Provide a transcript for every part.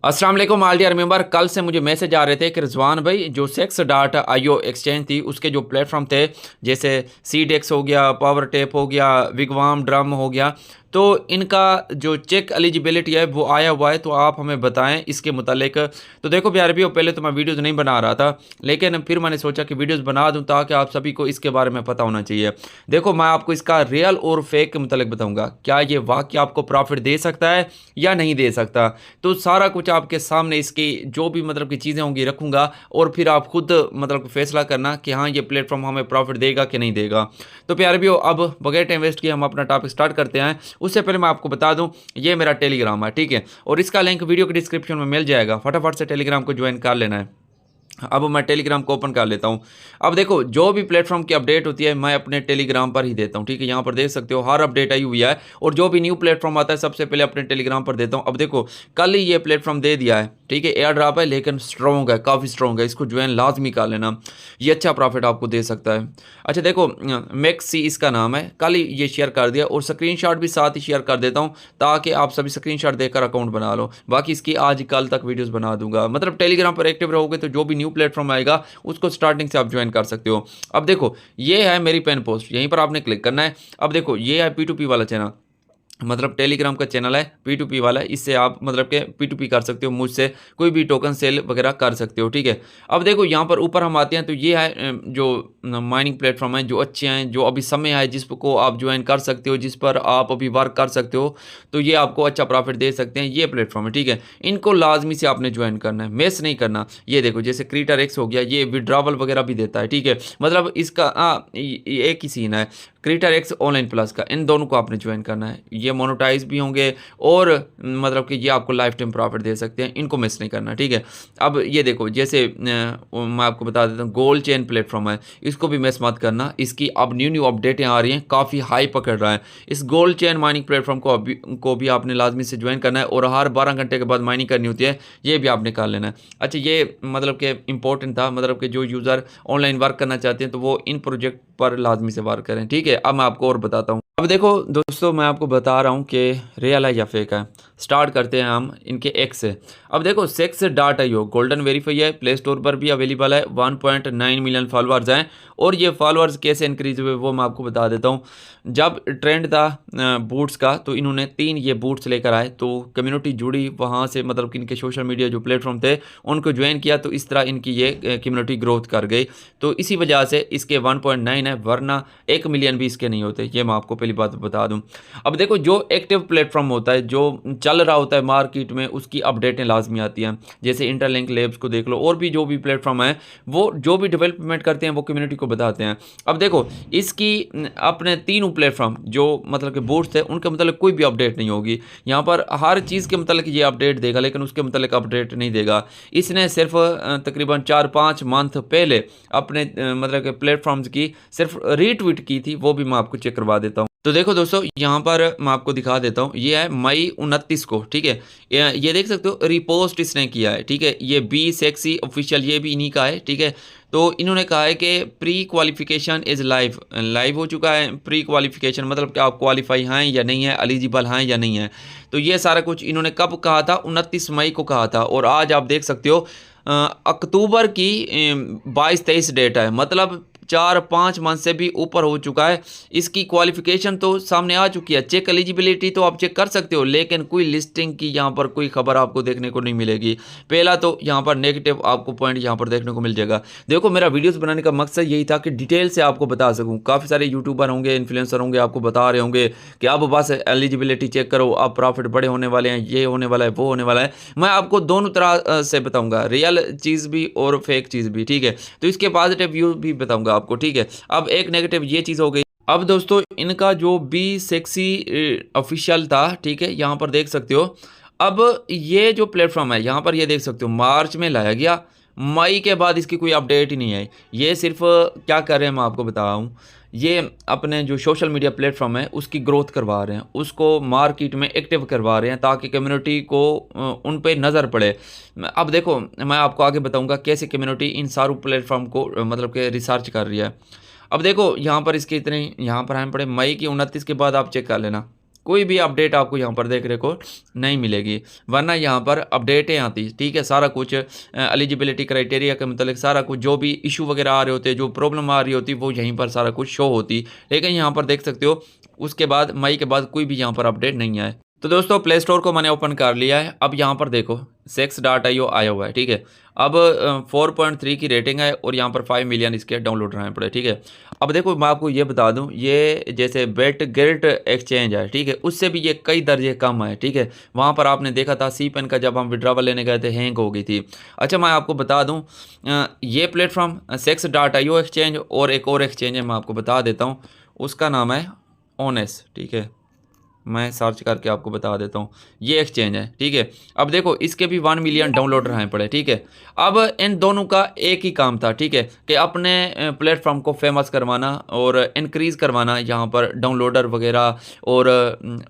अस्सलाम वालेकुम all dear member. कल से मुझे मैसेज आ रहे थे कि रिजवान भाई जो सेक्स डॉट आईओ एक्सचेंज थी उसके जो प्लेटफॉर्म थे जैसे सीडेक्स हो गया, पावर टेप हो गया, विगवाम ड्रम हो गया, तो इनका जो चेक एलिजिबिलिटी है वो आया हुआ है, तो आप हमें बताएं इसके मुतालिक। तो देखो प्यारे भी, पहले तो मैं वीडियोज़ नहीं बना रहा था, लेकिन फिर मैंने सोचा कि वीडियोज़ बना दूं ताकि आप सभी को इसके बारे में पता होना चाहिए। देखो मैं आपको इसका रियल और फेक के मुतालिक बताऊंगा, क्या ये वाकई आपको प्रॉफिट दे सकता है या नहीं दे सकता। तो सारा कुछ आपके सामने इसकी जो भी मतलब की चीज़ें होंगी रखूंगा, और फिर आप खुद मतलब फैसला करना कि हाँ ये प्लेटफॉर्म हमें प्रॉफिट देगा कि नहीं देगा। तो प्यारे भी, अब बगैर टाइम वेस्ट किए हम अपना टॉपिक स्टार्ट करते हैं। उससे पहले मैं आपको बता दूं, ये मेरा टेलीग्राम है, ठीक है, और इसका लिंक वीडियो के डिस्क्रिप्शन में मिल जाएगा। फटाफट से टेलीग्राम को ज्वाइन कर लेना है। अब मैं टेलीग्राम को ओपन कर लेता हूं। अब देखो जो भी प्लेटफॉर्म की अपडेट होती है मैं अपने टेलीग्राम पर ही देता हूं, ठीक है। यहां पर देख सकते हो हर अपडेट आई हुई है, और जो भी न्यू प्लेटफॉर्म आता है सबसे पहले अपने टेलीग्राम पर देता हूं। अब देखो कल ही ये प्लेटफॉर्म दे दिया है, ठीक है, एयर ड्रॉप है लेकिन स्ट्रॉन्ग है, काफ़ी स्ट्रॉन्ग है, इसको ज्वाइन लाजमी कर लेना, ये अच्छा प्रॉफिट आपको दे सकता है। अच्छा देखो, मैक्स सी इसका नाम है, कल ही ये शेयर कर दिया, और स्क्रीनशॉट भी साथ ही शेयर कर देता हूँ ताकि आप सभी स्क्रीनशॉट देखकर अकाउंट बना लो। बाकी इसकी आज कल तक वीडियोस बना दूंगा, मतलब टेलीग्राम पर एक्टिव रहोगे तो जो भी न्यू प्लेटफॉर्म आएगा उसको स्टार्टिंग से आप ज्वाइन कर सकते हो। अब देखो ये है मेरी पेन पोस्ट, यहीं पर आपने क्लिक करना है। अब देखो ये है P2P वाला चैनल, मतलब टेलीग्राम का चैनल है, P2P वाला है, इससे आप मतलब के P2P कर सकते हो, मुझसे कोई भी टोकन सेल वगैरह कर सकते हो, ठीक है। अब देखो यहाँ पर ऊपर हम आते हैं तो ये है जो माइनिंग प्लेटफॉर्म है जो अच्छे हैं, जो अभी समय है जिसको आप ज्वाइन कर सकते हो, जिस पर आप अभी वर्क कर सकते हो, तो ये आपको अच्छा प्रॉफिट दे सकते हैं, ये प्लेटफॉर्म है, ठीक है। इनको लाजमी से आपने ज्वाइन करना है, मिस नहीं करना। ये देखो जैसे क्रीटर एक्स हो गया, ये विड्रावल वगैरह भी देता है, ठीक है, मतलब इसका एक ही सीन है, क्रीटर एक्स ऑनलाइन प्लस का, इन दोनों को आपने ज्वाइन करना है। ये मोनेटाइज भी होंगे और मतलब कि ये आपको लाइफ टाइम प्रॉफिट दे सकते हैं, इनको मिस नहीं करना, ठीक है। अब ये देखो जैसे मैं आपको बता देता हूँ, गोल्ड चेन प्लेटफॉर्म है, इसको भी मिस मत करना, इसकी अब न्यू अपडेटें आ रही हैं, काफ़ी हाई पकड़ रहा है। इस गोल्ड चेन माइनिंग प्लेटफॉर्म को भी आपने लाजमी से ज्वाइन करना है, और हर 12 घंटे के बाद माइनिंग करनी होती है, ये भी आपने कर लेना है। अच्छा ये मतलब कि इंपॉर्टेंट था, मतलब कि जो यूज़र ऑनलाइन वर्क करना चाहते हैं तो वो इन प्रोजेक्ट पर लाजमी से वर्क करें, ठीक है। अब मैं आपको और बताता हूँ। अब देखो दोस्तों मैं आपको बता रहा हूँ कि रियल है या फेक है। स्टार्ट करते हैं हम इनके एक्स से। अब देखो sex dot IO golden verify है, प्ले स्टोर पर भी अवेलेबल है, 1.9 मिलियन फॉलोअर्स हैं, और ये फॉलोअर्स कैसे इंक्रीज हुए वो मैं आपको बता देता हूँ। जब ट्रेंड था बूट्स का तो इन्होंने 3 ये बूट्स लेकर आए, तो कम्युनिटी जुड़ी वहाँ से, मतलब कि इनके सोशल मीडिया जो प्लेटफॉर्म थे उनको ज्वाइन किया, तो इस तरह इनकी ये कम्युनिटी ग्रोथ कर गई, तो इसी वजह से इसके 1.9 है, वरना 1 मिलियन भी इसके नहीं होते, ये मैं आपको पहली बात बता दूं। अब देखो जो एक्टिव प्लेटफॉर्म होता है, जो चल रहा होता है मार्केट में, उसकी अपडेटें लाजमी आती हैं, जैसे इंटरलिंक लैब्स को देख लो, और भी जो भी प्लेटफॉर्म है वो जो भी डेवलपमेंट करते हैं वो कम्युनिटी को बताते हैं। अब देखो इसकी अपने तीनों प्लेटफॉर्म जो मतलब कि बोर्ड्स थे उनके मतलब कोई भी अपडेट नहीं होगी, यहाँ पर हर चीज़ के मतलब ये अपडेट देगा लेकिन उसके मतलब अपडेट नहीं देगा। इसने सिर्फ तकरीबन 4-5 मंथ पहले अपने मतलब के प्लेटफॉर्म्स की सिर्फ रीट्वीट की थी, वो भी मैं आपको चेक करवा देता हूँ। तो देखो दोस्तों यहाँ पर मैं आपको दिखा देता हूँ, ये है मई 29 को, ठीक है, ये देख सकते हो रिपोस्ट इसने किया है, ठीक है। ये बी सेक्सी ऑफिशियल, ये भी इन्हीं का है, ठीक है। तो इन्होंने कहा है कि प्री क्वालिफिकेशन इज़ लाइव हो चुका है। प्री क्वालिफिकेशन मतलब कि आप क्वालिफाई हैं या नहीं है, एलिजिबल हैं या नहीं है, तो ये सारा कुछ इन्होंने कब कहा था, 29 मई को कहा था, और आज आप देख सकते हो अक्टूबर की 22-23 डेट है, मतलब 4-5 मंथ से भी ऊपर हो चुका है। इसकी क्वालिफिकेशन तो सामने आ चुकी है, चेक एलिजिबिलिटी तो आप चेक कर सकते हो, लेकिन कोई लिस्टिंग की यहाँ पर कोई खबर आपको देखने को नहीं मिलेगी। पहला तो यहाँ पर नेगेटिव आपको पॉइंट यहाँ पर देखने को मिल जाएगा। देखो मेरा वीडियोस बनाने का मकसद यही था कि डिटेल से आपको बता सकूँ। काफ़ी सारे यूट्यूबर होंगे, इन्फ्लुएंसर होंगे, आपको बता रहे होंगे कि अब बस एलिजिबिलिटी चेक करो, अब प्रॉफिट बड़े होने वाले हैं, ये होने वाला है, वो होने वाला है। मैं आपको दोनों तरह से बताऊँगा, रियल चीज़ भी और फेक चीज़ भी, ठीक है। तो इसके पॉजिटिव व्यू भी बताऊँगा आपको, ठीक है। अब एक नेगेटिव ये चीज़ हो गई। अब दोस्तों इनका जो बी सेक्सी ऑफिशियल था, ठीक है, यहाँ पर देख सकते हो। अब ये जो प्लेटफॉर्म है यहाँ पर ये देख सकते हो मार्च में लाया गया, मई के बाद इसकी कोई अपडेट ही नहीं है। ये सिर्फ क्या कर रहे हैं मैं आपको बता रहा हूँ, ये अपने जो सोशल मीडिया प्लेटफॉर्म है उसकी ग्रोथ करवा रहे हैं, उसको मार्केट में एक्टिव करवा रहे हैं ताकि कम्युनिटी को उन पे नज़र पड़े। अब देखो मैं आपको आगे बताऊंगा कैसे कम्युनिटी इन सारों प्लेटफॉर्म को मतलब कि रिसर्च कर रही है। अब देखो यहाँ पर इसके इतने यहाँ पर हम पड़े, मई की 29 के बाद आप चेक कर लेना, कोई भी अपडेट आपको यहाँ पर देखने को नहीं मिलेगी, वरना यहाँ पर अपडेटें आती, ठीक है, सारा कुछ एलिजिबिलिटी क्राइटेरिया के मतलब सारा कुछ जो भी इशू वगैरह आ रहे होते, जो प्रॉब्लम आ रही होती, वो यहीं पर सारा कुछ शो होती। लेकिन यहाँ पर देख सकते हो उसके बाद मई के बाद कोई भी यहाँ पर अपडेट नहीं आए। तो दोस्तों प्ले स्टोर को मैंने ओपन कर लिया है। अब यहाँ पर देखो sex.io आया हुआ है, ठीक है। अब 4.3 की रेटिंग है और यहाँ पर 5 मिलियन इसके डाउनलोड रहने पड़े, ठीक है। अब देखो मैं आपको ये बता दूं, ये जैसे बेट गिल्ट एक्सचेंज है, ठीक है, उससे भी ये कई दर्जे कम है, ठीक है। वहाँ पर आपने देखा था सी पेन का जब हम विड्रॉवल लेने गए थे हैंग हो गई थी। अच्छा मैं आपको बता दूँ, ये प्लेटफॉर्म sex.io एक्सचेंज और एक और एक्सचेंज है, मैं आपको बता देता हूँ, उसका नाम है ओनेस, ठीक है। मैं सर्च करके आपको बता देता हूँ, ये एक्सचेंज है, ठीक है। अब देखो इसके भी 1 मिलियन डाउनलोड रहने पड़े, ठीक है। अब इन दोनों का एक ही काम था, ठीक है, कि अपने प्लेटफॉर्म को फेमस करवाना और इंक्रीज़ करवाना यहाँ पर डाउनलोडर वगैरह और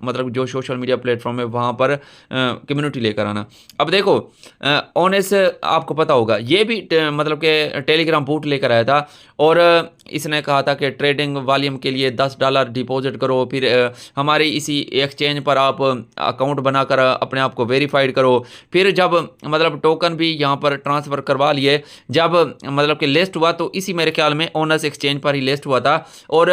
मतलब जो सोशल मीडिया प्लेटफॉर्म है वहाँ पर कम्युनिटी लेकर आना। अब देखो ऑनेस आपको पता होगा, ये भी मतलब कि टेलीग्राम बूट लेकर आया था और इसने कहा था कि ट्रेडिंग वॉल्यूम के लिए $10 डिपॉजिट करो, फिर हमारे इसी एक्सचेंज पर आप अकाउंट बनाकर अपने आप को वेरीफाइड करो। फिर जब मतलब टोकन भी यहाँ पर ट्रांसफ़र करवा लिए, जब मतलब कि लिस्ट हुआ तो इसी मेरे ख्याल में ओनस एक्सचेंज पर ही लिस्ट हुआ था और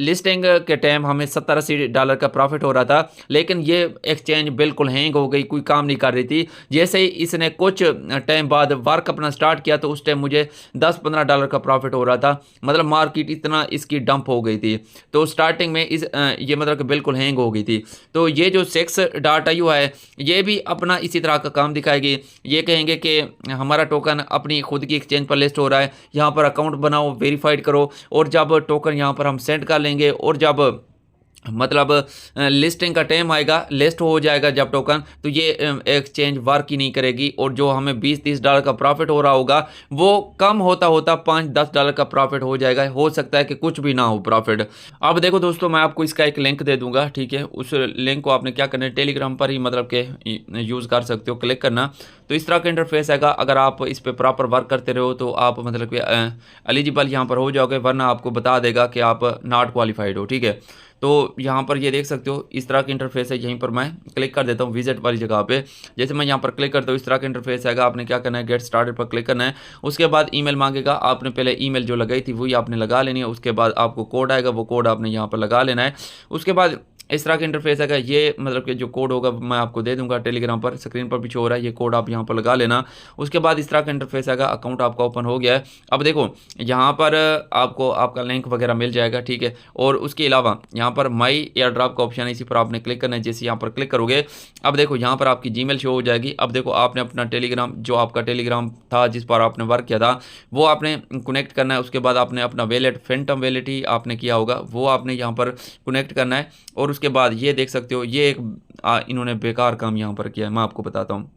लिस्टिंग के टाइम हमें $70-80 का प्रॉफिट हो रहा था। लेकिन ये एक्सचेंज बिल्कुल हैंग हो गई, कोई काम नहीं कर रही थी। जैसे ही इसने कुछ टाइम बाद वर्क अपना स्टार्ट किया तो उस टाइम मुझे $10-15 का प्रॉफिट हो रहा था। मतलब मार्केट इतना इसकी डंप हो गई थी, तो स्टार्टिंग में ये मतलब कि बिल्कुल हैंग हो गई थी। तो ये जो sex.io है ये भी अपना इसी तरह का काम दिखाएगी। ये कहेंगे कि हमारा टोकन अपनी खुद की एक्सचेंज पर लिस्ट हो रहा है, यहाँ पर अकाउंट बनाओ, वेरीफाइड करो, और जब टोकन यहाँ पर हम सेंड कर लेंगे और जब मतलब लिस्टिंग का टाइम आएगा, लिस्ट हो जाएगा जब टोकन, तो ये एक्सचेंज वर्क ही नहीं करेगी और जो हमें $20-30 का प्रॉफिट हो रहा होगा वो कम होता होता $5-10 का प्रॉफिट हो जाएगा। हो सकता है कि कुछ भी ना हो प्रॉफिट। अब देखो दोस्तों मैं आपको इसका एक लिंक दे दूंगा, ठीक है। उस लिंक को आपने क्या करना है, टेलीग्राम पर ही मतलब के यूज़ कर सकते हो, क्लिक करना। तो इस तरह का इंटरफेस आएगा। अगर आप इस पर प्रॉपर वर्क करते रहो तो आप मतलब कि एलिजिबल यहाँ पर हो जाओगे, वरना आपको बता देगा कि आप नॉट क्वालिफाइड हो, ठीक है। तो यहाँ पर ये देख सकते हो इस तरह का इंटरफेस है। यहीं पर मैं क्लिक कर देता हूँ विजिट वाली जगह पे। जैसे मैं यहाँ पर क्लिक करता हूँ इस तरह का इंटरफेस आएगा। आपने क्या करना है, गेट स्टार्टेड पर क्लिक करना है। उसके बाद ईमेल मांगेगा, आपने पहले ईमेल जो लगाई थी वही आपने लगा लेनी है। उसके बाद आपको कोड आएगा, वो कोड आपने यहाँ पर लगा लेना है। उसके बाद इस तरह का इंटरफेस आएगा। ये मतलब कि जो कोड होगा मैं आपको दे दूंगा टेलीग्राम पर, स्क्रीन पर भी शो हो रहा है, ये कोड आप यहाँ पर लगा लेना। उसके बाद इस तरह का इंटरफेस आएगा। अकाउंट आपका ओपन हो गया है। अब देखो यहाँ पर आपको आपका लिंक वगैरह मिल जाएगा, ठीक है। और उसके अलावा यहाँ पर माई एयर ड्रॉप का ऑप्शन है, इसी पर आपने क्लिक करना है। जैसे यहाँ पर क्लिक करोगे अब देखो यहाँ पर आपकी जीमेल शो हो जाएगी। अब देखो आपने अपना टेलीग्राम, जो आपका टेलीग्राम था जिस पर आपने वर्क किया था, वो आपने कनेक्ट करना है। उसके बाद आपने अपना वैलेट, फैंटम वैलेट ही आपने किया होगा, वो आपने यहाँ पर कनेक्ट करना है। और उसके बाद ये देख सकते हो ये एक इन्होंने बेकार काम यहाँ पर किया है। मैं आपको बताता हूँ,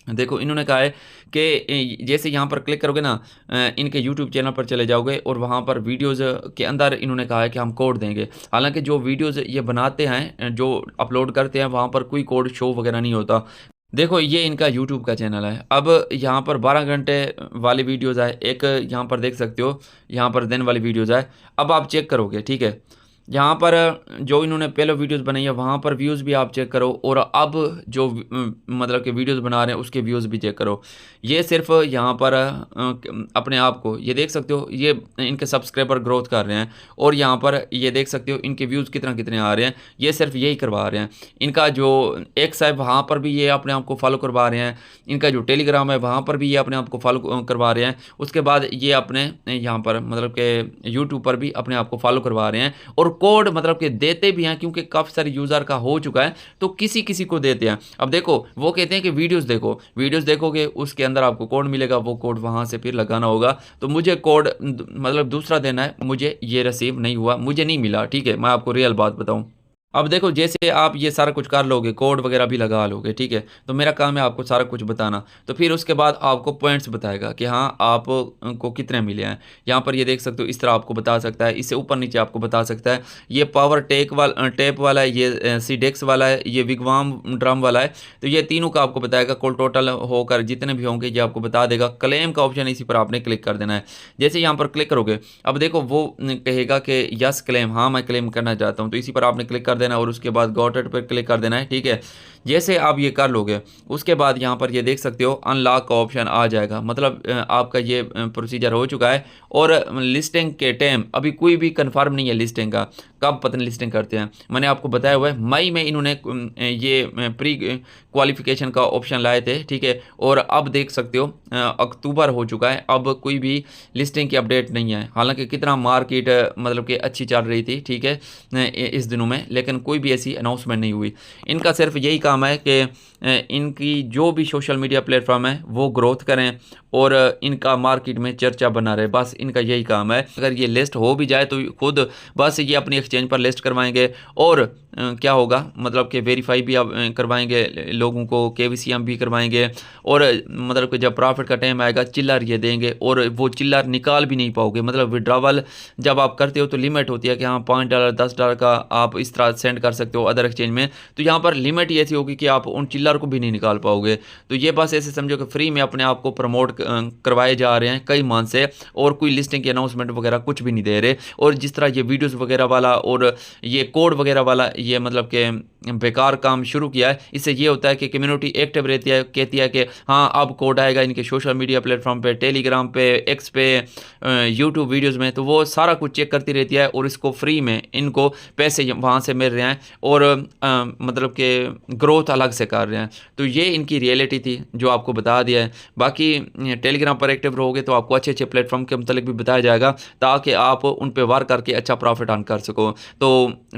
देखो इन्होंने कहा है कि जैसे यहाँ पर क्लिक करोगे ना, इनके YouTube चैनल पर चले जाओगे और वहाँ पर वीडियोज़ के अंदर इन्होंने कहा है कि हम कोड देंगे। हालांकि जो वीडियोज़ ये बनाते हैं, जो अपलोड करते हैं, वहाँ पर कोई कोड शो वगैरह नहीं होता। देखो ये इनका YouTube का चैनल है। अब यहाँ पर 12 घंटे वाली वीडियोज़ आए, एक यहाँ पर देख सकते हो, यहाँ पर दिन वाली वीडियोज़ आए। अब आप चेक करोगे, ठीक है, यहाँ पर जो इन्होंने पहले वीडियोस बनाई है वहाँ पर व्यूज़ भी आप चेक करो, और अब जो मतलब कि वीडियोस बना रहे हैं उसके व्यूज़ भी चेक करो। ये सिर्फ यहाँ पर अपने आप को ये देख सकते हो, ये इनके सब्सक्राइबर ग्रोथ कर रहे हैं, और यहाँ पर ये देख सकते हो इनके व्यूज़ कितने आ रहे हैं। ये सिर्फ यही करवा रहे हैं। इनका जो एक्स है वहाँ पर भी ये अपने आप को फॉलो करवा रहे हैं। इनका जो टेलीग्राम है वहाँ पर भी ये अपने आप को फॉलो करवा रहे हैं। उसके बाद ये अपने यहाँ पर मतलब कि यूट्यूब पर भी अपने आप को फॉलो करवा रहे हैं, और कोड मतलब कि देते भी हैं, क्योंकि काफ़ी सारे यूज़र का हो चुका है तो किसी किसी को देते हैं। अब देखो वो कहते हैं कि वीडियोस देखो, वीडियोस देखोगे उसके अंदर आपको कोड मिलेगा, वो कोड वहाँ से फिर लगाना होगा। तो मुझे कोड मतलब दूसरा देना है, मुझे ये रिसीव नहीं हुआ, मुझे नहीं मिला, ठीक है, मैं आपको रियल बात बताऊँ। अब देखो जैसे आप ये सारा कुछ कर लोगे, कोड वगैरह भी लगा लोगे, ठीक है, तो मेरा काम है आपको सारा कुछ बताना। तो फिर उसके बाद आपको पॉइंट्स बताएगा कि हाँ आपको कितने मिले हैं। यहाँ पर ये देख सकते हो इस तरह आपको बता सकता है, इससे ऊपर नीचे आपको बता सकता है। ये पावर टेप वाला है, ये सीडेक्स वाला है, ये विगवाम ड्रम वाला है। तो ये तीनों का आपको बताएगा, कुल टोटल होकर जितने भी होंगे ये आपको बता देगा। क्लेम का ऑप्शन इसी पर आपने क्लिक कर देना है। जैसे यहाँ पर क्लिक करोगे अब देखो वो कहेगा कि यस क्लेम, हाँ मैं क्लेम करना चाहता हूँ, तो इसी पर आपने क्लिक कर देना और उसके बाद गॉट इट पर क्लिक कर देना है। ठीक है, जैसे आप ये कर लोगे उसके बाद यहाँ पर ये देख सकते हो अनलॉक का ऑप्शन आ जाएगा, मतलब आपका ये प्रोसीजर हो चुका है। और लिस्टिंग के टाइम अभी कोई भी कंफर्म नहीं है लिस्टिंग का, कब पता नहीं लिस्टिंग करते हैं। मैंने आपको बताया हुआ है मई में इन्होंने ये प्री क्वालिफिकेशन का ऑप्शन लाए थे। ठीक है, और अब देख सकते हो अक्टूबर हो चुका है, अब कोई भी लिस्टिंग की अपडेट नहीं है। हालांकि कितना मार्केट मतलब कि अच्छी चल रही थी, ठीक है, इस दिनों में, लेकिन कोई भी ऐसी अनाउंसमेंट नहीं हुई। इनका सिर्फ यही काम है कि इनकी जो भी सोशल मीडिया प्लेटफॉर्म है वो ग्रोथ करें और इनका मार्केट में चर्चा बना रहे, बस इनका यही काम है। अगर ये लिस्ट हो भी जाए तो खुद बस ये अपनी एक्सचेंज पर लिस्ट करवाएंगे और क्या होगा मतलब कि वेरीफाई भी आप करवाएंगे लोगों को, KYC भी करवाएंगे और मतलब कि जब प्रॉफिट का टाइम आएगा चिल्लर ये देंगे और वो चिल्लर निकाल भी नहीं पाओगे। मतलब विड्रॉवल जब आप करते हो तो लिमिट होती है कि हाँ $5 $10 का आप इस तरह सेंड कर सकते हो अदर एक्सचेंज में, तो यहाँ पर लिमिट ये ऐसी होगी कि आप उन चिल्लर को भी नहीं निकाल पाओगे। तो ये बस ऐसे समझो कि फ्री में अपने आप को प्रमोट करवाए जा रहे हैं कई मंथ से, और कोई लिस्टिंग की अनाउंसमेंट वगैरह कुछ भी नहीं दे रहे। और जिस तरह ये वीडियोस वगैरह वाला और ये कोड वगैरह वाला ये मतलब कि बेकार काम शुरू किया है, इससे ये होता है कि कम्युनिटी एक्टिव रहती है, कहती है कि हाँ अब कोड आएगा इनके सोशल मीडिया प्लेटफॉर्म पे, टेलीग्राम पे, एक्स पे, यूट्यूब वीडियोस में, तो वो सारा कुछ चेक करती रहती है और इसको फ्री में इनको पैसे वहाँ से मिल रहे हैं और मतलब कि ग्रोथ अलग से कर रहे हैं। तो ये इनकी रियलिटी थी जो आपको बता दिया है। बाकी टेलीग्राम पर एक्टिव रहोगे तो आपको अच्छे अच्छे प्लेटफॉर्म के मतलब भी बताया जाएगा ताकि आप उन पर वर्क करके अच्छा प्रॉफिट अर्न कर सको। तो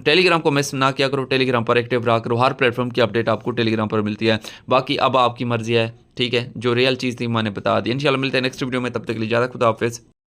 टेलीग्राम को मिस ना किया करो, टेलीग्राम पर एक्टिव रहा करो, हर प्लेटफॉर्म की अपडेट आपको टेलीग्राम पर मिलती है। बाकी अब आपकी मर्जी है, ठीक है, जो रियल चीज़ थी मैंने बता दी। इंशाल्लाह मिलते हैं नेक्स्ट वीडियो में, तब तक के लिए ज़्यादा खुदा हाफिज़।